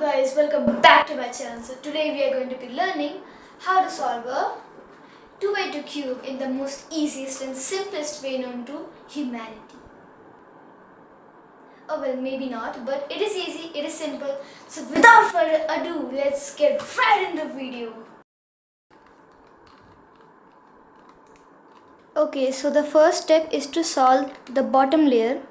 guys, welcome back to my channel. So today we are going to be learning how to solve a 2 by 2 cube in the most easiest and simplest way known to humanity. Oh well, maybe not, but it is easy, it is simple. So without further ado, let's get right into the video. Okay, so the first step is to solve the bottom layer.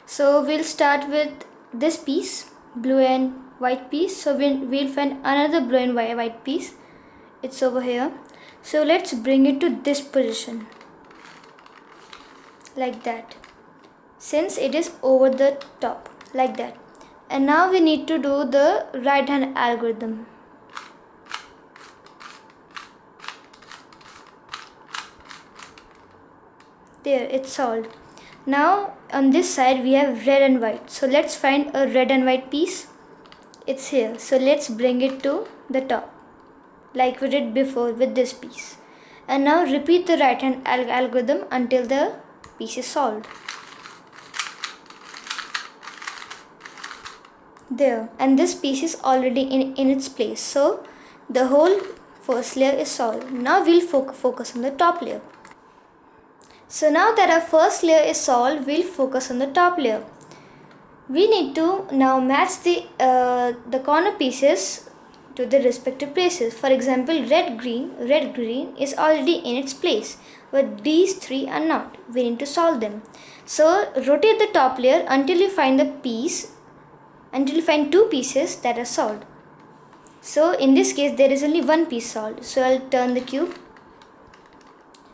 So we'll start with this piece, blue and white piece. So we'll find another blue and white piece. It's over here. So let's bring it to this position, like that, since it is over the top, like that. And now we need to do the right hand algorithm. There, it's solved. Now on this side we have red and white. So let's find a red and white piece. It's here. So let's bring it to the top, like we did before with this piece. And now repeat the right hand algorithm until the piece is solved. There, and this piece is already in its place. So the whole first layer is solved. Now we'll focus on the top layer. So now that our first layer is solved, we'll focus on the top layer. We need to now match the corner pieces to the respective places. For example, red green is already in its place, but these three are not. We need to solve them. So rotate the top layer until you find two pieces that are solved. So in this case there is only one piece solved. So I'll turn the cube.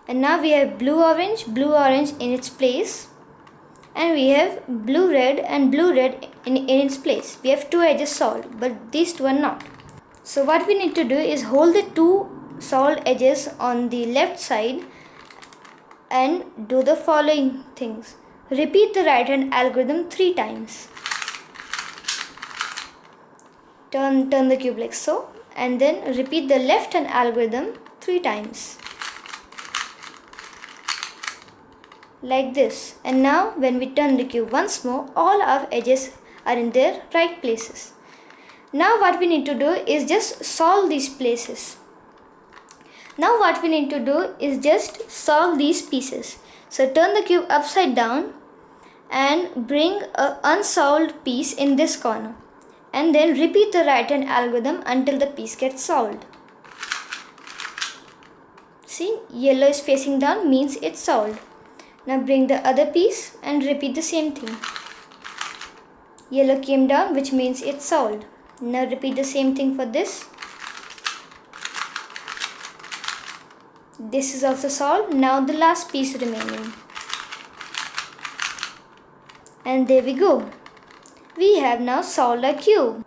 And now we have blue orange in its place, and we have blue red in its place. We have two edges solved, but these two are not. So what we need to do is hold the two solved edges on the left side and do the following things. Repeat the right hand algorithm 3 times. Turn the cube like so, and then repeat the left hand algorithm 3 times. Like this. And now when we turn the cube once more, all our edges are in their right places. Now what we need to do is just solve these places. Now what we need to do is just solve these pieces. So turn the cube upside down and bring an unsolved piece in this corner, and then repeat the right hand algorithm until the piece gets solved. See, yellow is facing down, means it's solved. Now bring the other piece and repeat the same thing. Yellow came down, which means it's solved. Now repeat the same thing for this. This is also solved. Now the last piece remaining. And there we go. We have now solved our cube.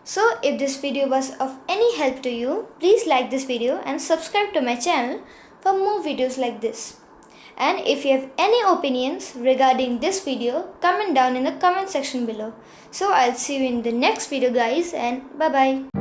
So if this video was of any help to you, please like this video and subscribe to my channel for more videos like this. And if you have any opinions regarding this video, comment down in the comment section below. So I'll see you in the next video guys, and bye bye.